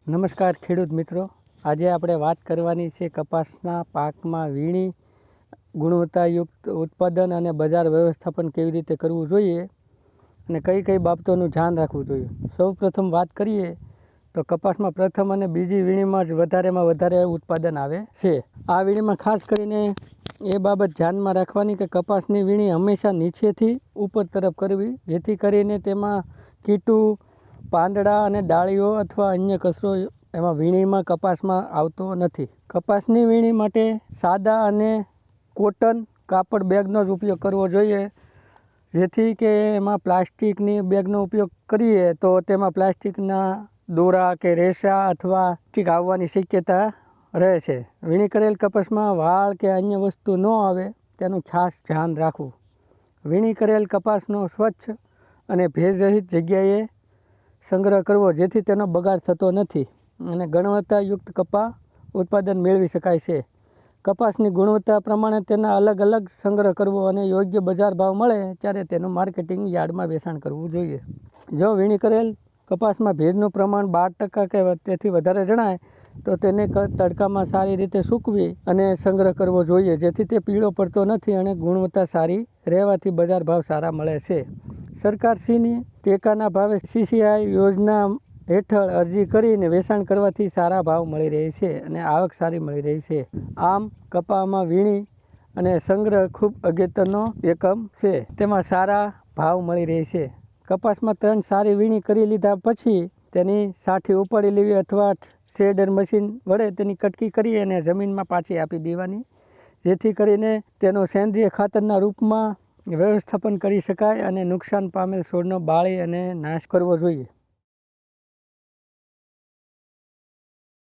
નમસ્કાર ખેડૂત મિત્રો, આજે આપણે વાત કરવાની છે કપાસના પાકમાં વીણી ગુણવત્તાયુક્ત ઉત્પાદન અને બજાર વ્યવસ્થાપન કેવી રીતે કરવું જોઈએ અને કઈ કઈ બાબતોનું ધ્યાન રાખવું જોઈએ. સૌ પ્રથમ વાત કરીએ તો કપાસમાં પ્રથમ અને બીજી વીણીમાં જ વધારેમાં વધારે ઉત્પાદન આવે છે. આ વીણીમાં ખાસ કરીને એ બાબત ધ્યાનમાં રાખવાની કે કપાસની વીણી હંમેશા નીચેથી ઉપર તરફ કરવી, જેથી કરીને તેમાં કીટું, પાંદડા અને ડાળીઓ અથવા અન્ય કચરો એમાં વીણીમાં કપાસમાં આવતો નથી. કપાસની વીણી માટે સાદા અને કોટન કાપડ બેગનો જ ઉપયોગ કરવો જોઈએ, જેથી કે એમાં પ્લાસ્ટિકની બેગનો ઉપયોગ કરીએ તો તેમાં પ્લાસ્ટિકના દોરા કે રેસા અથવા સ્ટીક આવવાની શક્યતા રહે છે. વીણી કરેલ કપાસમાં વાળ કે અન્ય વસ્તુ ન આવે તેનું ખાસ ધ્યાન રાખવું. વીણી કરેલ કપાસનો સ્વચ્છ અને ભેજરહિત જગ્યાએ સંગ્રહ કરવો, જેથી તેનો બગાડ થતો નથી અને ગુણવત્તાયુક્ત કપાસ ઉત્પાદન મેળવી શકાય છે. કપાસની ગુણવત્તા પ્રમાણે તેના અલગ અલગ સંગ્રહ કરવો અને યોગ્ય બજાર ભાવ મળે ત્યારે તેનું માર્કેટિંગ યાર્ડમાં વેચાણ કરવું જોઈએ. જો વીણી કરેલ કપાસમાં ભેજનું પ્રમાણ 12% કે તેથી વધારે જણાય તો તેને તડકામાં સારી રીતે સૂકવી અને સંગ્રહ કરવો જોઈએ, જેથી તે પીળો પડતો નથી અને ગુણવત્તા સારી રહેવાથી બજાર ભાવ સારા મળે છે. સરકારશ્રીની ટેકાના ભાવે CCI યોજના હેઠળ અરજી કરીને વેચાણ કરવાથી સારા ભાવ મળી રહે છે અને આવક સારી મળી રહી છે. આમ કપાસમાં વીણી અને સંગ્રહ ખૂબ અગત્યનો એકમ છે. તેમાં સારા ભાવ મળી રહે છે. કપાસમાં 3 સારી વીણી કરી લીધા પછી તેની સાઠી ઉપાડી લેવી અથવા શેડર મશીન વડે તેની કટકી કરી અને જમીનમાં પાછી આપી દેવાની, જેથી કરીને તેનો સેન્દ્રિય ખાતરના રૂપમાં વ્યવસ્થાપન કરી શકાય અને નુકસાન પામેલ છોડનો બાળી અને નાશ કરવો જોઈએ.